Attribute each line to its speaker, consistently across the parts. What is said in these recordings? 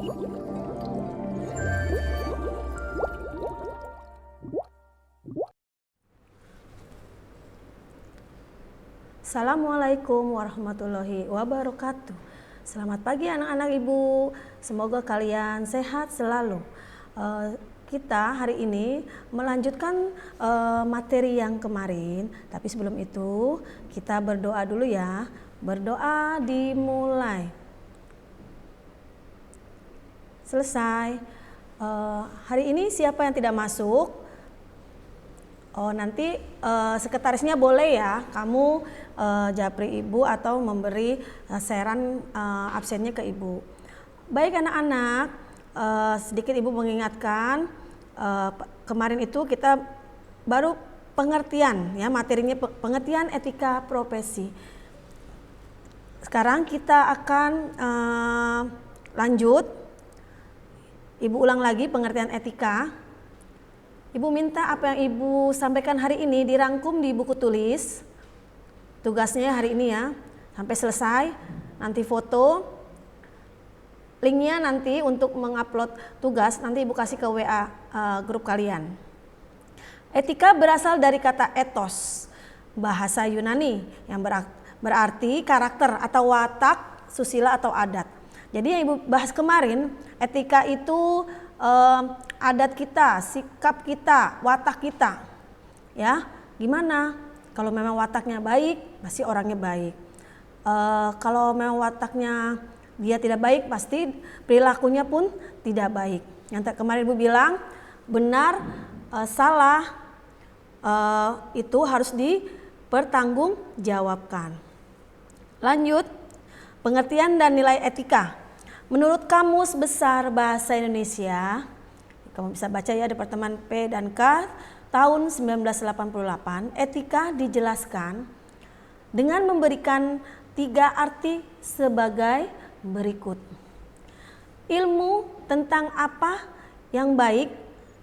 Speaker 1: Assalamualaikum warahmatullahi wabarakatuh. Selamat pagi anak-anak ibu, semoga kalian sehat selalu. Kita hari ini melanjutkan materi yang kemarin, tapi sebelum itu kita berdoa dulu ya. Berdoa dimulai. Selesai. Hari ini siapa yang tidak masuk? Nanti sekretarisnya boleh ya, kamu japri ibu atau memberi sharean absennya ke ibu. Baik anak-anak, sedikit ibu mengingatkan, kemarin itu kita baru pengertian ya, materinya pengertian etika profesi. Sekarang kita akan lanjut, ibu ulang lagi pengertian etika. Ibu minta apa yang ibu sampaikan hari ini dirangkum di buku tulis. Tugasnya hari ini ya, sampai selesai. Nanti foto. Linknya nanti untuk mengupload tugas, nanti ibu kasih ke WA grup kalian. Etika berasal dari kata ethos, bahasa Yunani yang berarti karakter atau watak, susila atau adat. Jadi yang ibu bahas kemarin, etika itu adat kita, sikap kita, watak kita. Ya, gimana? Kalau memang wataknya baik, pasti orangnya baik. Kalau memang wataknya dia tidak baik, pasti perilakunya pun tidak baik. Yang kemarin ibu bilang, benar, salah, itu harus dipertanggungjawabkan. Lanjut, pengertian dan nilai etika. Menurut Kamus Besar Bahasa Indonesia, kamu bisa baca ya Departemen P dan K tahun 1988, etika dijelaskan dengan memberikan 3 arti sebagai berikut. Ilmu tentang apa yang baik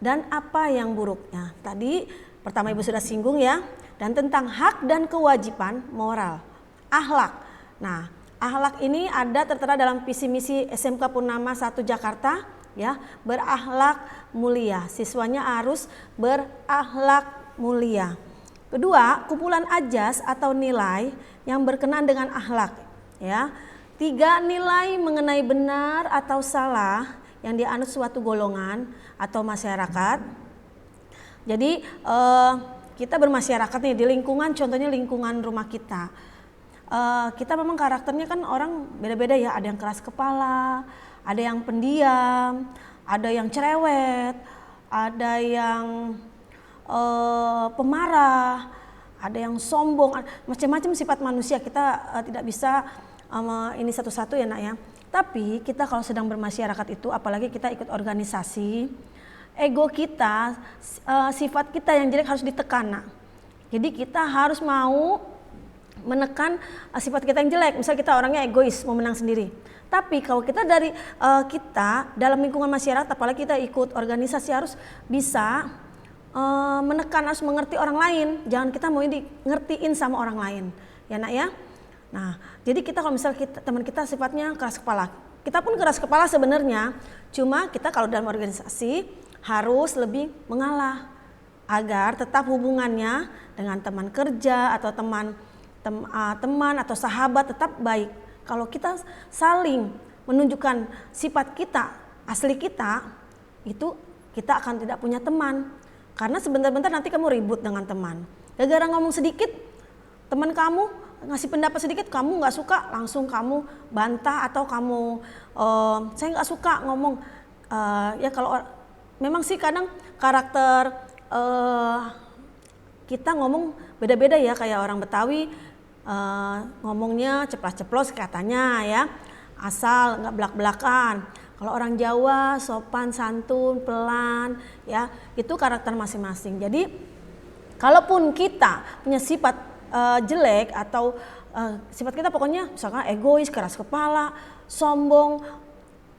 Speaker 1: dan apa yang buruk. Nah, tadi pertama ibu sudah singgung ya, dan tentang hak dan kewajiban moral, akhlak. Nah, akhlak ini ada tertera dalam visi misi SMK Purnama 1 Jakarta ya, berakhlak mulia. Siswanya harus berakhlak mulia. Kedua, kumpulan ajas atau nilai yang berkenaan dengan akhlak ya. 3 nilai mengenai benar atau salah yang dianut suatu golongan atau masyarakat. Jadi kita bermasyarakat nih di lingkungan, contohnya lingkungan rumah kita. Kita memang karakternya kan orang beda-beda ya, ada yang keras kepala, ada yang pendiam, ada yang cerewet, ada yang pemarah, ada yang sombong, macam-macam sifat manusia. Kita tidak bisa ini satu-satu ya nak ya. Tapi kita kalau sedang bermasyarakat itu, apalagi kita ikut organisasi, ego kita, sifat kita yang jelek harus ditekan nak. Jadi kita harus mau menekan sifat kita yang jelek. Misal kita orangnya egois, mau menang sendiri. Tapi kalau kita dari kita dalam lingkungan masyarakat, apalagi kita ikut organisasi, harus bisa menekan, harus mengerti orang lain. Jangan kita mau ngertiin sama orang lain, ya nak ya. Nah, jadi kita kalau misal teman kita sifatnya keras kepala, kita pun keras kepala sebenarnya. Cuma kita kalau dalam organisasi harus lebih mengalah agar tetap hubungannya dengan teman kerja atau teman atau sahabat tetap baik. Kalau kita saling menunjukkan sifat kita, asli kita, itu kita akan tidak punya teman. Karena sebentar-bentar nanti kamu ribut dengan teman. Gara-gara ngomong sedikit, teman kamu ngasih pendapat sedikit, kamu nggak suka, langsung kamu bantah atau kamu saya nggak suka ngomong. Ya kalau memang sih kadang karakter kita ngomong beda-beda ya, kayak orang Betawi ngomongnya ceplas-ceplos katanya ya, asal nggak belak-belakan. Kalau orang Jawa sopan santun, pelan ya, itu karakter masing-masing. Jadi kalaupun kita punya sifat jelek atau sifat kita pokoknya misalkan egois, keras kepala, sombong,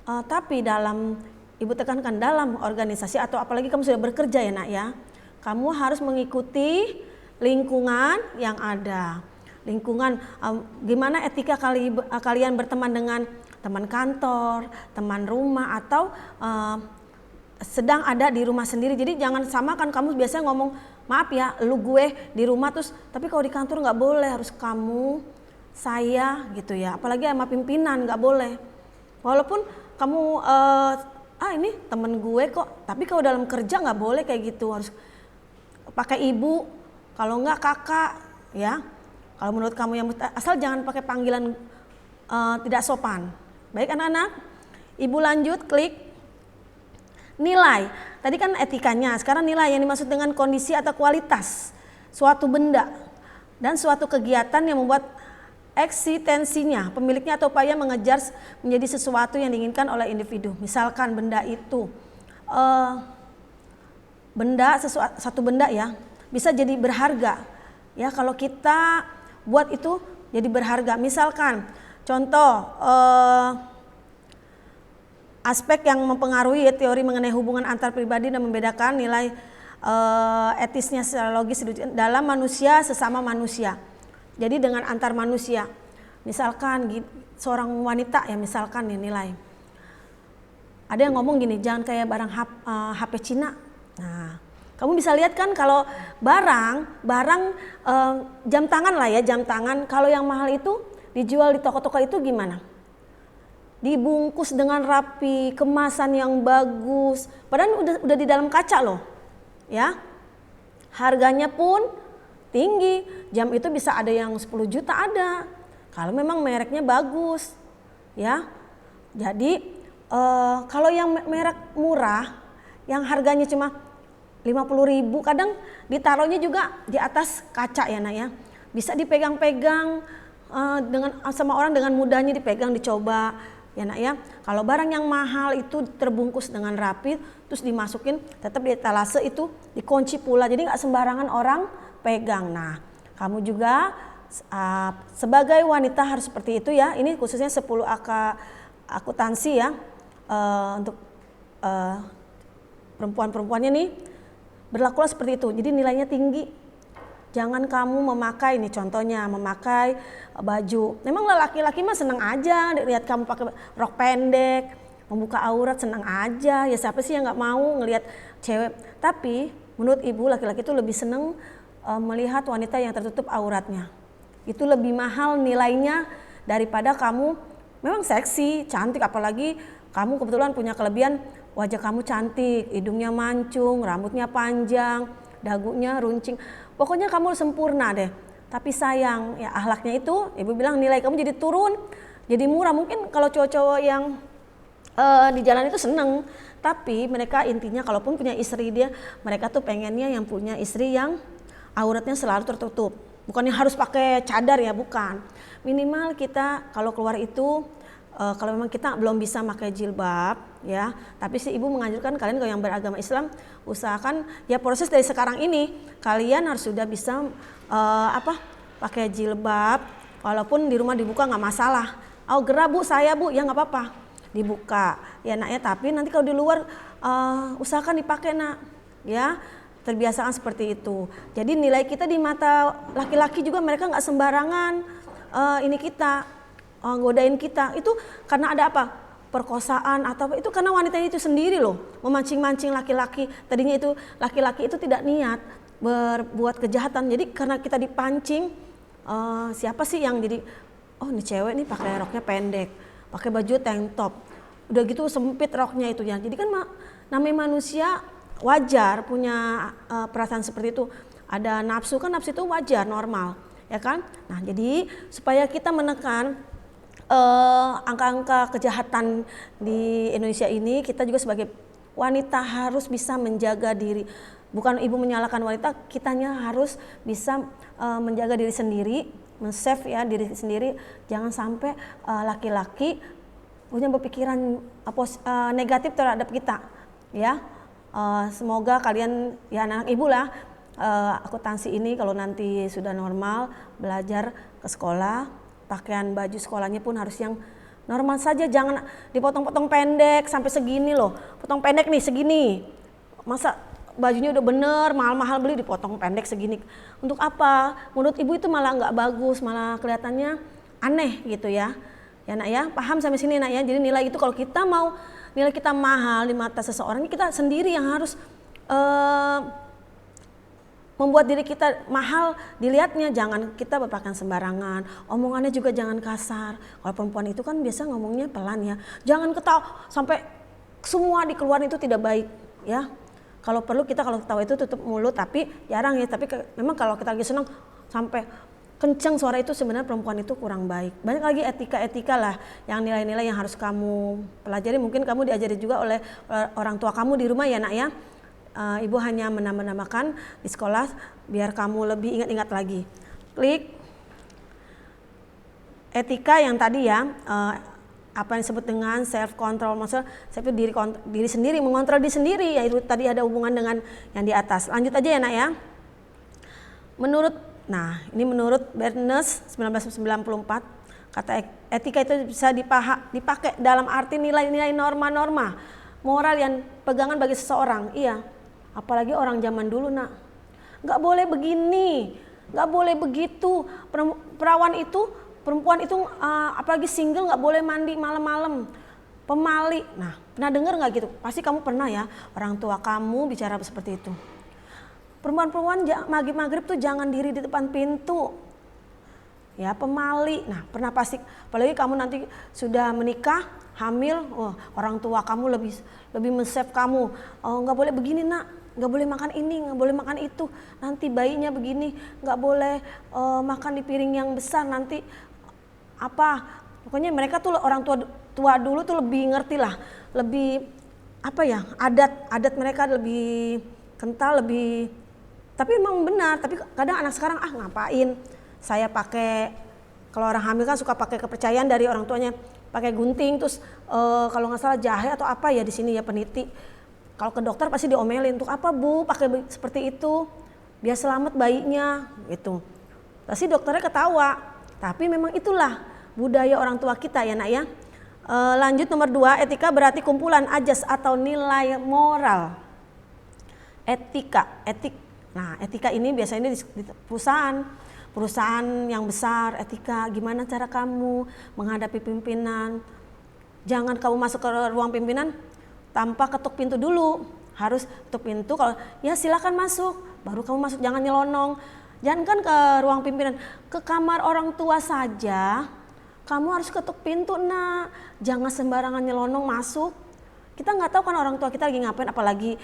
Speaker 1: tapi dalam ibu tekankan dalam organisasi atau apalagi kamu sudah bekerja ya nak ya, kamu harus mengikuti lingkungan yang ada. Lingkungan, gimana etika kalian berteman dengan teman kantor, teman rumah, atau sedang ada di rumah sendiri. Jadi jangan samakan, kamu biasanya ngomong, maaf ya, lu gue di rumah terus, tapi kalau di kantor nggak boleh, harus kamu, saya gitu ya. Apalagi sama pimpinan nggak boleh. Walaupun kamu ini temen gue kok, tapi kalau dalam kerja nggak boleh kayak gitu, harus pakai ibu, kalau nggak kakak ya. Kalau menurut kamu yang asal jangan pakai panggilan tidak sopan. Baik anak-anak, ibu lanjut klik. Nilai, tadi kan etikanya, sekarang nilai yang dimaksud dengan kondisi atau kualitas suatu benda dan suatu kegiatan yang membuat eksistensinya pemiliknya atau upaya mengejar menjadi sesuatu yang diinginkan oleh individu. Misalkan benda itu satu benda ya bisa jadi berharga ya, kalau kita buat itu jadi berharga. Misalkan contoh aspek yang mempengaruhi teori mengenai hubungan antar pribadi dan membedakan nilai etisnya secara logis dalam manusia sesama manusia. Jadi dengan antar manusia, misalkan seorang wanita ya, misalkan nih nilai. Ada yang ngomong gini, jangan kayak barang HP Cina. Nah, kamu bisa lihat kan kalau barang jam tangan lah ya, jam tangan, kalau yang mahal itu dijual di toko-toko itu gimana? Dibungkus dengan rapi, kemasan yang bagus, padahal udah di dalam kaca loh, ya. Harganya pun tinggi, jam itu bisa ada yang 10 juta ada, kalau memang mereknya bagus, ya. Jadi kalau yang merek murah, yang harganya cuma 50.000, kadang ditaruhnya juga di atas kaca ya nak ya, bisa dipegang-pegang sama orang dengan mudahnya, dipegang, dicoba. Ya nak ya, kalau barang yang mahal itu terbungkus dengan rapi, terus dimasukin, tetap di etalase itu dikunci pula, jadi nggak sembarangan orang pegang. Nah, kamu juga sebagai wanita harus seperti itu ya. Ini khususnya 10 akuntansi ya, untuk perempuan-perempuannya nih berlakulah seperti itu. Jadi nilainya tinggi. Jangan kamu memakai, nih contohnya memakai baju. Memang laki-laki mah senang aja lihat kamu pakai rok pendek, membuka aurat, senang aja. Ya siapa sih yang nggak mau ngelihat cewek? Tapi menurut ibu, laki-laki itu lebih senang melihat wanita yang tertutup auratnya. Itu lebih mahal nilainya daripada kamu memang seksi, cantik, apalagi kamu kebetulan punya kelebihan, wajah kamu cantik, hidungnya mancung, rambutnya panjang, dagunya runcing. Pokoknya kamu sempurna deh. Tapi sayang ya, akhlaknya itu ibu bilang nilai kamu jadi turun, jadi murah. Mungkin kalau cowok-cowok yang di jalan itu seneng, tapi mereka intinya kalaupun punya istri mereka tuh pengennya yang punya istri yang auratnya selalu tertutup. Bukannya harus pakai cadar ya, bukan. Minimal kita kalau keluar itu kalau memang kita belum bisa pakai jilbab ya, tapi si ibu menganjurkan kalian kalau yang beragama Islam usahakan ya, proses dari sekarang ini kalian harus sudah bisa pakai jilbab, walaupun di rumah dibuka nggak masalah. Oh gerah bu, saya bu, ya nggak apa-apa dibuka ya nak ya, tapi nanti kalau di luar usahakan dipakai nak ya, terbiasakan seperti itu. Jadi nilai kita di mata laki-laki juga, mereka nggak sembarangan ini kita godain kita. Itu karena ada apa? Perkosaan atau apa, itu karena wanita itu sendiri loh memancing-mancing laki-laki. Tadinya itu laki-laki itu tidak niat berbuat kejahatan, jadi karena kita dipancing, siapa sih yang jadi oh ini cewek nih pakai roknya pendek, pakai baju tank top, udah gitu sempit roknya itu ya. Jadi kan namanya manusia wajar punya perasaan seperti itu, ada nafsu, kan nafsu itu wajar, normal ya kan. Nah jadi supaya kita menekan angka-angka kejahatan di Indonesia ini, kita juga sebagai wanita harus bisa menjaga diri. Bukan ibu menyalahkan wanita, kitanya harus bisa menjaga diri sendiri, men-save ya diri sendiri. Jangan sampai laki-laki punya berpikiran negatif terhadap kita ya. Semoga kalian ya anak-anak ibu lah, akuntansi ini kalau nanti sudah normal belajar ke sekolah, pakaian baju sekolahnya pun harus yang normal saja, jangan dipotong-potong pendek sampai segini loh. Potong pendek nih segini, masa bajunya udah bener mahal-mahal beli dipotong pendek segini, untuk apa? Menurut ibu itu malah nggak bagus, malah kelihatannya aneh gitu ya. Ya nak ya, paham sampai sini nak ya. Jadi nilai itu kalau kita mau nilai kita mahal di mata seseorang, kita sendiri yang harus membuat diri kita mahal dilihatnya. Jangan kita berpakaian sembarangan, omongannya juga jangan kasar. Kalau perempuan itu kan biasa ngomongnya pelan ya, jangan ketawa sampai semua dikeluarin, itu tidak baik ya. Kalau perlu kita kalau ketawa itu tutup mulut, tapi jarang ya. Tapi memang kalau kita lagi senang sampai kenceng suara itu, sebenarnya perempuan itu kurang baik. Banyak lagi etika-etika lah, yang nilai-nilai yang harus kamu pelajari. Mungkin kamu diajari juga oleh orang tua kamu di rumah ya nak ya. Ibu hanya menambah-nambahkan di sekolah biar kamu lebih ingat-ingat lagi. Klik etika yang tadi ya, apa yang disebut dengan self control, maksudnya diri sendiri, mengontrol diri sendiri, yaitu tadi ada hubungan dengan yang di atas. Lanjut aja ya nak ya. Ini menurut Bernays 1994, kata etika itu bisa dipakai dalam arti nilai-nilai norma-norma moral yang pegangan bagi seseorang. Iya, apalagi orang zaman dulu nak, nggak boleh begini, nggak boleh begitu. Perempuan itu apalagi single nggak boleh mandi malam-malam, pemali. Nah, pernah dengar nggak gitu? Pasti kamu pernah ya, orang tua kamu bicara seperti itu. Perempuan-perempuan maghrib tuh jangan diri di depan pintu, ya pemali. Nah, pernah pasti, apalagi kamu nanti sudah menikah, hamil, orang tua kamu lebih men-save kamu. Nggak boleh begini nak, nggak boleh makan ini, nggak boleh makan itu, nanti bayinya begini, nggak boleh makan di piring yang besar, nanti apa, pokoknya mereka tuh orang tua dulu tuh lebih ngerti lah, lebih apa ya, adat mereka lebih kental, lebih, tapi emang benar. Tapi kadang anak sekarang ngapain saya pakai, kalau orang hamil kan suka pakai kepercayaan dari orang tuanya, pakai gunting, terus kalau nggak salah jahe atau apa ya di sini ya, peniti. Kalau ke dokter pasti diomelin, untuk apa bu pakai seperti itu, biar selamat bayinya gitu. Pasti dokternya ketawa, tapi memang itulah budaya orang tua kita ya nak ya. Lanjut nomor 2, etika berarti kumpulan ajas atau nilai moral. Nah etika ini biasanya di perusahaan yang besar. Etika gimana cara kamu menghadapi pimpinan. Jangan kamu masuk ke ruang pimpinan tanpa ketuk pintu dulu, harus ketuk pintu, kalau ya silakan masuk, baru kamu masuk, jangan nyelonong. Jangan kan ke ruang pimpinan, ke kamar orang tua saja kamu harus ketuk pintu nak, jangan sembarangan nyelonong masuk. Kita nggak tahu kan orang tua kita lagi ngapain, apalagi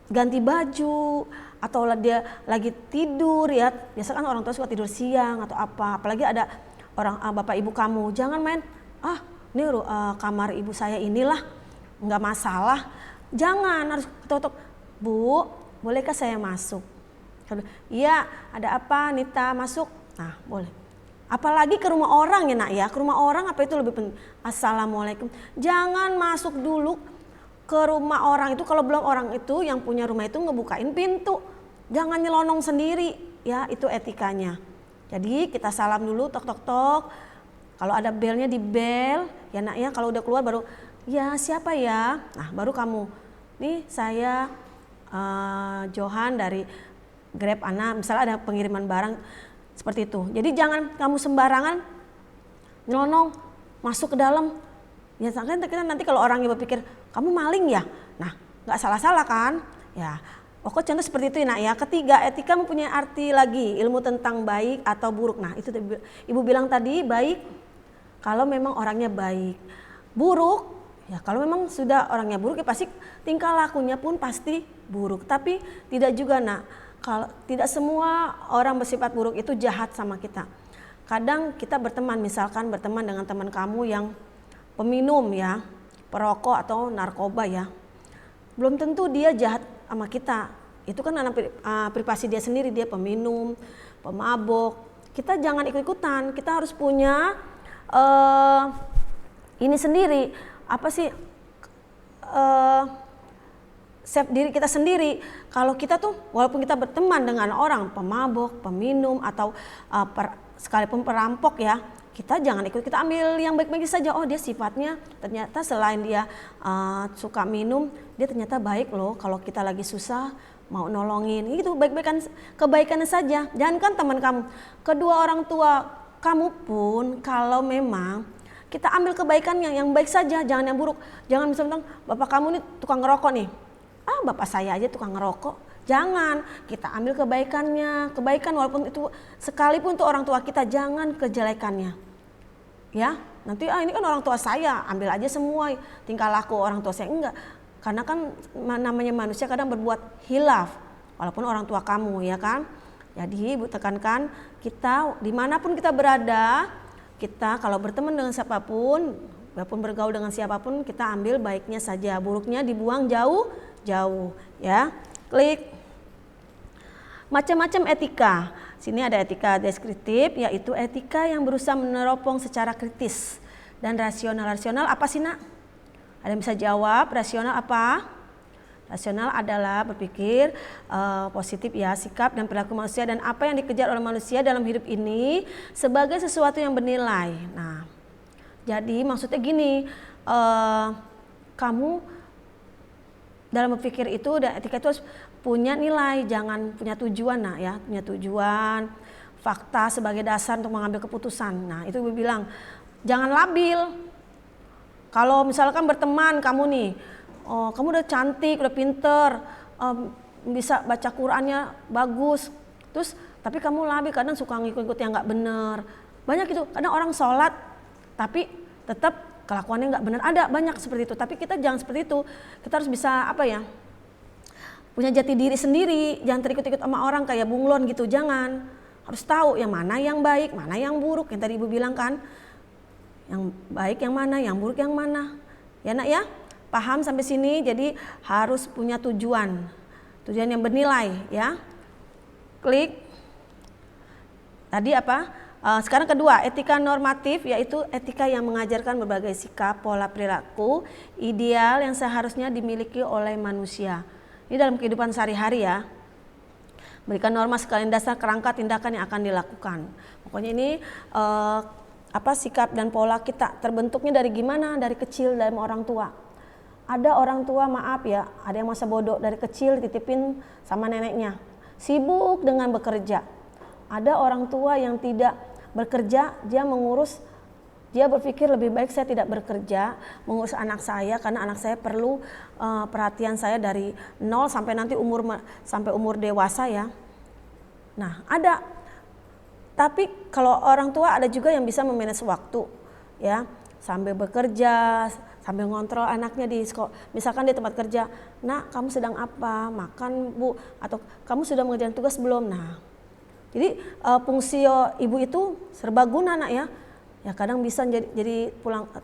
Speaker 1: ganti baju atau dia lagi tidur ya. Biasa kan orang tua suka tidur siang atau apa, apalagi ada orang bapak ibu kamu, jangan main ini kamar ibu saya inilah, nggak masalah. Jangan, harus ketok-ketok, bu bolehkah saya masuk? Iya, ada apa Nita, masuk. Nah boleh. Apalagi ke rumah orang ya nak ya, ke rumah orang apa itu lebih penting, assalamualaikum. Jangan masuk dulu ke rumah orang itu kalau belum orang itu yang punya rumah itu ngebukain pintu. Jangan nyelonong sendiri ya, itu etikanya. Jadi kita salam dulu, tok tok tok. Kalau ada belnya di bel ya nak ya, kalau udah keluar baru ya siapa ya. Nah baru kamu, nih saya Johan dari Grab Ana, misalnya ada pengiriman barang seperti itu. Jadi jangan kamu sembarangan nyelonong masuk ke dalam. Ya nanti kalau orangnya berpikir kamu maling ya, nah nggak salah-salah kan ya. Pokoknya contoh seperti itu nak ya. Ketiga, etika mempunyai arti lagi, ilmu tentang baik atau buruk. Nah itu ibu bilang tadi, baik kalau memang orangnya baik, buruk ya kalau memang sudah orangnya buruk ya pasti tingkah lakunya pun pasti buruk. Tapi tidak juga nak, kalau tidak semua orang bersifat buruk itu jahat sama kita. Kadang kita berteman, misalkan berteman dengan teman kamu yang peminum ya, perokok atau narkoba ya, belum tentu dia jahat sama kita. Itu kan privasi dia sendiri, dia peminum, pemabok. Kita jangan ikut-ikutan, kita harus punya ini sendiri, apa sih, save diri kita sendiri. Kalau kita tuh walaupun kita berteman dengan orang pemabok, peminum atau sekalipun perampok ya, kita jangan ikut, kita ambil yang baik-baik saja. Oh dia sifatnya ternyata selain dia suka minum, dia ternyata baik loh, kalau kita lagi susah mau nolongin, itu kebaikan saja. Jangan kan teman kamu, kedua orang tua kamu pun kalau memang Kita ambil kebaikannya, yang baik saja, jangan yang buruk. Jangan misalnya bapak kamu nih tukang ngerokok nih. Bapak saya aja tukang ngerokok. Jangan, kita ambil kebaikannya, kebaikan walaupun itu sekalipun itu orang tua kita, jangan kejelekannya. Ya, nanti ini kan orang tua saya, ambil aja semua tingkah laku orang tua saya, enggak. Karena kan namanya manusia kadang berbuat hilaf, walaupun orang tua kamu, ya kan. Jadi Ibu tekankan, kita dimanapun kita berada, kita kalau berteman dengan siapapun, walaupun bergaul dengan siapapun, kita ambil baiknya saja, buruknya dibuang jauh-jauh, ya. Klik. Macam-macam etika. Sini ada etika deskriptif, yaitu etika yang berusaha meneropong secara kritis dan rasional. Rasional apa sih, Nak? Ada yang bisa jawab? Rasional apa? Rasional adalah berpikir positif, ya, sikap dan perilaku manusia dan apa yang dikejar oleh manusia dalam hidup ini sebagai sesuatu yang bernilai. Nah, jadi maksudnya gini, kamu dalam berpikir itu dan etika itu harus punya nilai, jangan punya tujuan, nah ya, punya tujuan, fakta sebagai dasar untuk mengambil keputusan. Nah, itu Ibu bilang, jangan labil. Kalau misalkan berteman kamu nih, kamu udah cantik, udah pinter, bisa baca Qurannya bagus, terus tapi kamu labil, kadang suka ngikut-ngikut yang nggak bener. Banyak itu, kadang orang sholat tapi tetap kelakuannya nggak benar, ada banyak seperti itu. Tapi kita jangan seperti itu, kita harus bisa punya jati diri sendiri, jangan terikut-ikut sama orang kayak bunglon gitu, jangan. Harus tahu yang mana yang baik, mana yang buruk, yang tadi Ibu bilang kan, yang baik yang mana, yang buruk yang mana, ya Nak ya. Paham sampai sini? Jadi harus punya tujuan yang bernilai, ya. Klik. Tadi apa? Sekarang kedua, etika normatif, yaitu etika yang mengajarkan berbagai sikap, pola perilaku ideal yang seharusnya dimiliki oleh manusia. Ini dalam kehidupan sehari-hari, ya. Berikan norma sekalian dasar kerangka tindakan yang akan dilakukan. Pokoknya ini sikap dan pola kita terbentuknya dari gimana? Dari kecil, dari orang tua. Ada orang tua, maaf ya, ada yang masa bodoh dari kecil dititipin sama neneknya, sibuk dengan bekerja. Ada orang tua yang tidak bekerja, dia berpikir lebih baik saya tidak bekerja, mengurus anak saya karena anak saya perlu perhatian saya dari 0 sampai nanti umur dewasa, ya. Nah, ada. Tapi kalau orang tua ada juga yang bisa memanage waktu, ya, sambil bekerja, sambil ngontrol anaknya di sekolah. Misalkan di tempat kerja, "Nak, kamu sedang apa? Makan, Bu?" Atau "Kamu sudah mengerjakan tugas belum?" Nah, jadi fungsi ibu itu serbaguna, Nak, ya. Ya kadang bisa jadi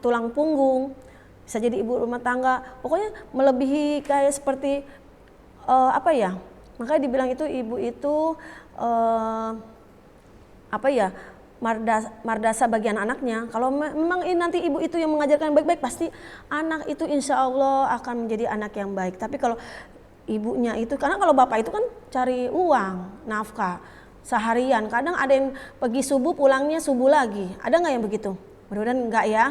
Speaker 1: tulang punggung, bisa jadi ibu rumah tangga. Pokoknya melebihi kayak seperti makanya dibilang itu ibu itu mardasa bagi anak-anaknya. Kalau memang nanti ibu itu yang mengajarkan yang baik-baik, pasti anak itu insya Allah akan menjadi anak yang baik. Tapi kalau ibunya itu, karena kalau bapak itu kan cari uang, nafkah seharian, kadang ada yang pergi subuh pulangnya subuh lagi, ada nggak yang begitu? Mudah-mudahan enggak, ya.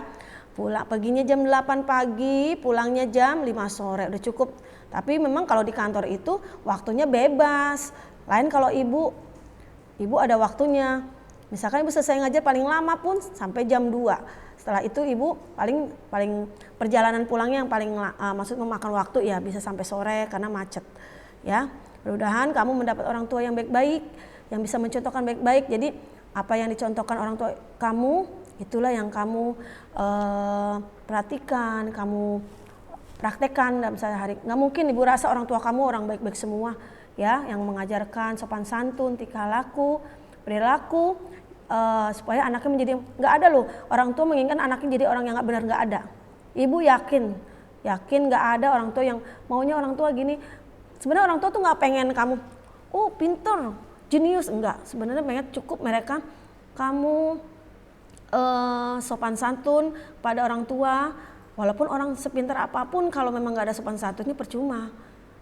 Speaker 1: Paginya jam 8 pagi, pulangnya jam 5 sore, udah cukup. Tapi memang kalau di kantor itu waktunya bebas. Lain kalau ibu ada waktunya. Misalkan ibu selesai ngajar paling lama pun sampai jam 2. Setelah itu ibu paling perjalanan pulangnya yang paling maksud memakan waktu, ya bisa sampai sore karena macet, ya. Mudah-mudahan kamu mendapat orang tua yang baik-baik, yang bisa mencontohkan baik-baik. Jadi apa yang dicontohkan orang tua kamu, itulah yang kamu perhatikan, kamu praktekkan dalam sehari-hari. Nggak mungkin ibu rasa orang tua kamu orang baik-baik semua, ya, yang mengajarkan sopan santun, tingkah laku, perilaku, supaya anaknya menjadi, nggak ada loh orang tua menginginkan anaknya jadi orang yang nggak benar, nggak ada. Ibu yakin nggak ada orang tua yang maunya orang tua gini. Sebenarnya orang tua tuh nggak pengen kamu pinter, jenius, enggak. Sebenarnya pengen cukup mereka kamu sopan santun pada orang tua. Walaupun orang sepintar apapun, kalau memang nggak ada sopan santunnya percuma.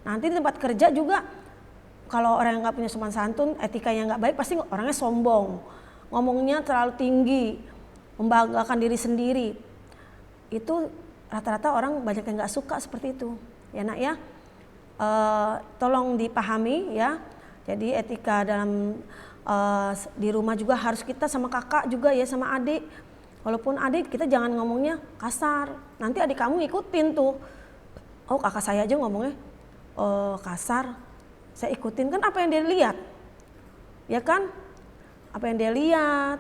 Speaker 1: Nanti di tempat kerja juga kalau orang yang nggak punya sopan santun, etikanya nggak baik, pasti orangnya sombong, ngomongnya terlalu tinggi, membanggakan diri sendiri. Itu rata-rata orang banyak yang nggak suka seperti itu, ya Nak, ya. Tolong dipahami, ya. Jadi etika dalam di rumah juga harus kita sama kakak juga, ya, sama adik. Walaupun adik, kita jangan ngomongnya kasar. Nanti adik kamu ikutin tuh. Oh, kakak saya aja ngomongnya kasar. Saya ikutin, kan apa yang dia lihat. Ya kan? Apa yang dia lihat.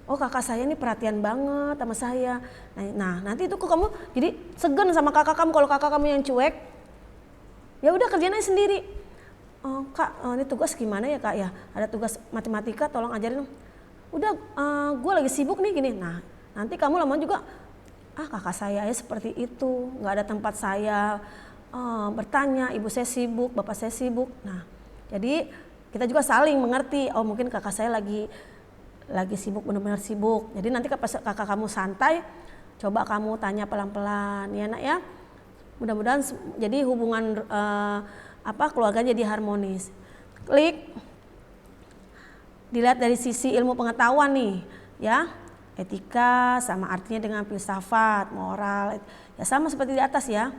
Speaker 1: Oh, kakak saya ini perhatian banget sama saya. Nah, nanti itu kok kamu jadi segen sama kakak kamu. Kalau kakak kamu yang cuek, ya udah kerjain aja sendiri. Oh, Kak, ini tugas gimana ya Kak ya? Ada tugas matematika, tolong ajarin dong. Udah, gue lagi sibuk nih gini. Nah, nanti kamu lama juga, kakak saya ya seperti itu, nggak ada tempat saya bertanya, ibu saya sibuk, bapak saya sibuk. Nah, jadi kita juga saling mengerti. Oh, mungkin kakak saya lagi sibuk, benar-benar sibuk. Jadi nanti kakak kamu santai, coba kamu tanya pelan-pelan, ya nak ya. Mudah-mudahan jadi hubungan keluarganya jadi harmonis. Klik. Dilihat dari sisi ilmu pengetahuan nih, ya. Etika sama artinya dengan filsafat, moral, ya sama seperti di atas ya.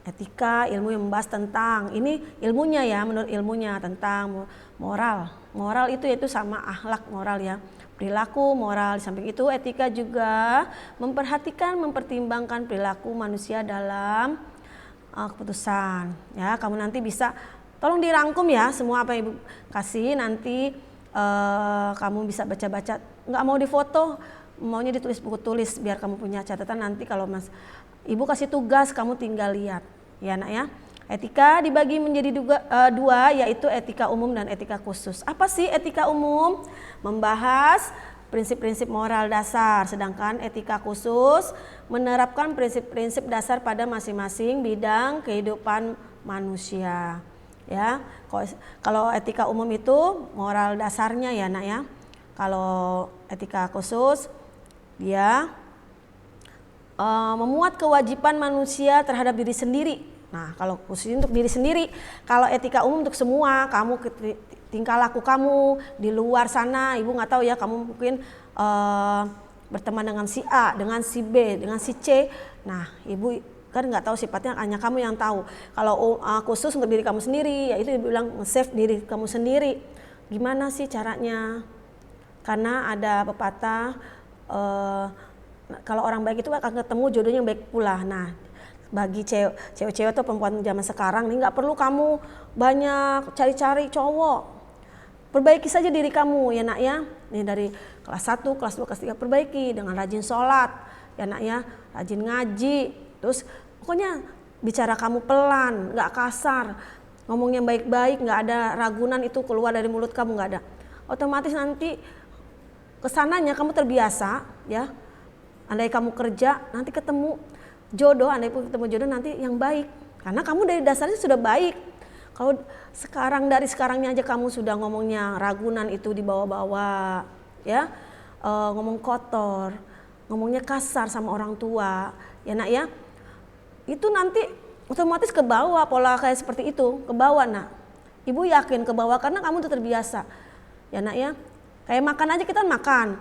Speaker 1: Etika, ilmu yang membahas tentang, ini ilmunya ya, menurut ilmunya tentang moral. Moral itu yaitu sama akhlak moral ya. Perilaku moral, di samping itu etika juga mempertimbangkan perilaku manusia dalam keputusan. Ya, kamu nanti bisa, tolong dirangkum ya semua apa yang Ibu kasih, nanti kamu bisa baca-baca, nggak mau difoto, maunya ditulis buku tulis biar kamu punya catatan. Nanti kalau Ibu kasih tugas, kamu tinggal lihat ya nak ya. Etika dibagi menjadi dua, yaitu etika umum dan etika khusus. Apa sih etika umum? Membahas prinsip-prinsip moral dasar, sedangkan etika khusus menerapkan prinsip-prinsip dasar pada masing-masing bidang kehidupan manusia. Ya, kalau etika umum itu moral dasarnya ya nak ya. Kalau etika khusus dia memuat kewajiban manusia terhadap diri sendiri. Nah, kalau khusus untuk diri sendiri, kalau etika umum untuk semua, kamu tingkah laku kamu di luar sana, Ibu nggak tahu ya, kamu mungkin berteman dengan si A, dengan si B, dengan si C. Nah, Ibu kan nggak tahu sifatnya, hanya kamu yang tahu. Kalau khusus untuk diri kamu sendiri, ya itu dibilang save diri kamu sendiri. Gimana sih caranya? Karena ada pepatah, kalau orang baik itu akan ketemu jodohnya yang baik pula. Nah, bagi cewek-cewek atau perempuan zaman sekarang nih, nggak perlu kamu banyak cari-cari cowok. Perbaiki saja diri kamu ya nak ya. Nih dari kelas 1, kelas 2, kelas 3 perbaiki dengan rajin sholat ya nak ya, rajin ngaji. Terus pokoknya bicara kamu pelan, nggak kasar, ngomongnya baik-baik, nggak ada ragunan itu keluar dari mulut kamu, nggak ada. Otomatis nanti kesananya kamu terbiasa ya. Andai kamu kerja, nanti ketemu jodoh, andai pun ketemu jodoh nanti yang baik. Karena kamu dari dasarnya sudah baik. Kalau dari sekarangnya aja kamu sudah ngomongnya ragunan itu dibawa-bawa, ya, ngomong kotor, ngomongnya kasar sama orang tua, ya nak ya. Itu nanti otomatis ke bawah pola kayak seperti itu, ke bawah nak. Ibu yakin ke bawah karena kamu udah terbiasa, ya nak ya. Kayak makan aja kita makan,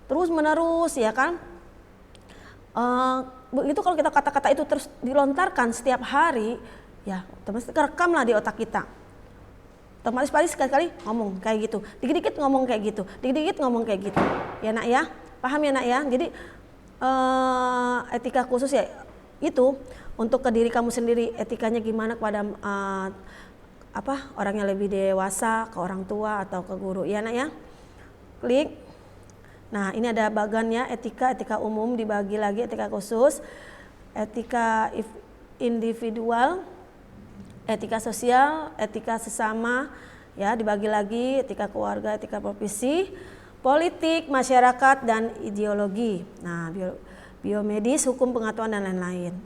Speaker 1: terus menerus ya kan. Begitu kalau kita kata-kata itu terus dilontarkan setiap hari, ya otomatis kerekam lah di otak kita. Otomatis paling sekali-kali ngomong kayak gitu, dikit-dikit ngomong kayak gitu, dikit-dikit ngomong kayak gitu, ya nak ya. Paham ya nak ya. Jadi etika khusus ya itu untuk ke diri kamu sendiri, etikanya gimana kepada orang yang lebih dewasa, ke orang tua atau ke guru, ya nak ya. Klik. Nah, ini ada bagannya, etika umum dibagi lagi, etika khusus, etika individual, etika sosial, etika sesama, ya dibagi lagi, etika keluarga, etika profesi, politik, masyarakat, dan ideologi. Nah, biomedis, hukum pengetahuan, dan lain-lain.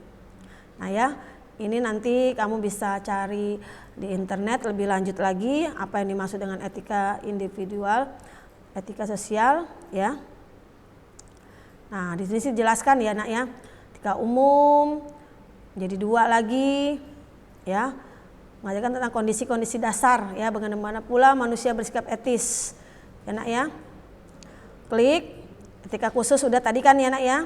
Speaker 1: Nah ya, ini nanti kamu bisa cari di internet lebih lanjut lagi apa yang dimaksud dengan etika individual, etika sosial, ya. Nah, di sini sih jelaskan ya nak ya, etika umum jadi 2 lagi, ya, mengajarkan tentang kondisi-kondisi dasar, ya, bagaimana pula manusia bersikap etis, ya nak ya. Klik. Etika khusus sudah tadi kan ya nak ya.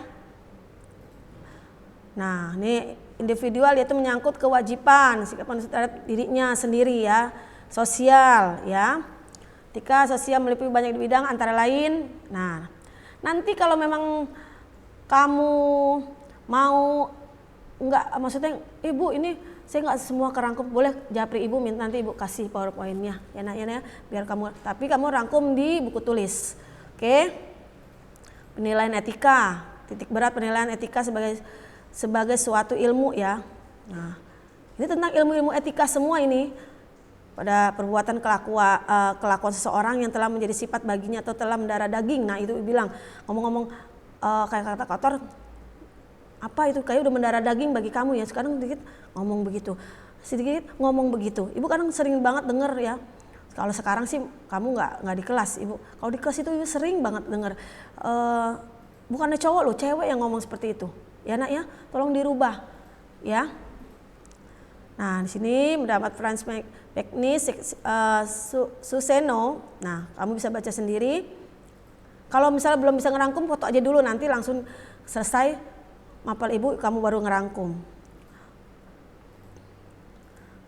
Speaker 1: Nah, ini individual yaitu menyangkut kewajiban sikap manusia terhadap dirinya sendiri ya. Sosial ya. Etika sosial meliputi banyak bidang antara lain. Nah, nanti kalau memang kamu mau enggak, maksudnya ibu ini saya nggak semua kerangkum, boleh japri ibu, minta nanti ibu kasih powerpointnya ya nak, ya biar kamu, tapi kamu rangkum di buku tulis. Oke. Penilaian etika, titik berat penilaian etika sebagai suatu ilmu ya. Nah, ini tentang ilmu-ilmu etika semua ini. Pada perbuatan kelakuan seseorang yang telah menjadi sifat baginya atau telah mendarah daging. Nah itu bilang, ngomong-ngomong kayak kata kotor, apa itu kayak udah mendarah daging bagi kamu ya, sekarang sedikit ngomong begitu, sedikit ngomong begitu. Ibu kadang sering banget denger ya, kalau sekarang sih kamu nggak di kelas ibu, kalau di kelas itu ibu sering banget denger, bukannya cowok loh, cewek yang ngomong seperti itu ya nak ya, tolong dirubah ya. Nah di sini mendapat Franz Peknis Suseno. Nah kamu bisa baca sendiri. Kalau misalnya belum bisa ngerangkum, foto aja dulu, nanti langsung selesai mapel ibu kamu baru ngerangkum.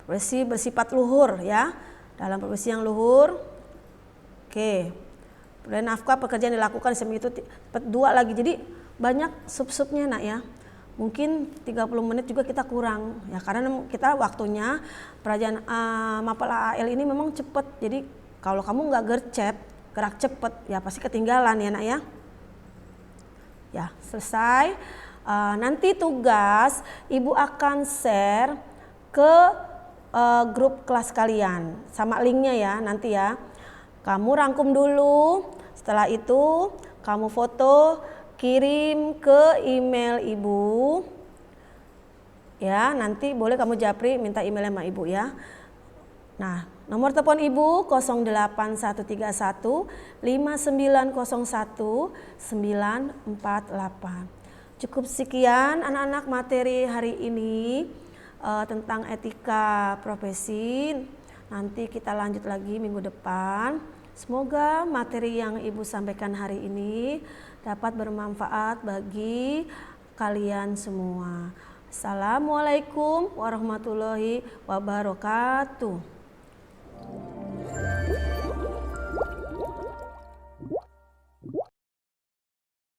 Speaker 1: Profesi bersifat luhur ya, dalam profesi yang luhur. Oke. Kemudian nafkah pekerjaan dilakukan itu dua lagi, jadi banyak sub-subnya nak ya. Mungkin 30 menit juga kita kurang ya, karena kita waktunya perajaan mapel AAL ini memang cepat. Jadi kalau kamu nggak gercep, gerak cepet ya pasti ketinggalan ya nak ya. Ya selesai. Nanti tugas ibu akan share ke grup kelas kalian sama linknya ya nanti ya. Kamu rangkum dulu, setelah itu kamu foto, kirim ke email ibu ya, nanti boleh kamu japri minta email sama ibu ya. Nah nomor telepon ibu 08131 5901 948. Cukup sekian anak-anak materi hari ini tentang etika profesi. Nanti kita lanjut lagi minggu depan. Semoga materi yang ibu sampaikan hari ini dapat bermanfaat bagi kalian semua. Assalamualaikum warahmatullahi wabarakatuh.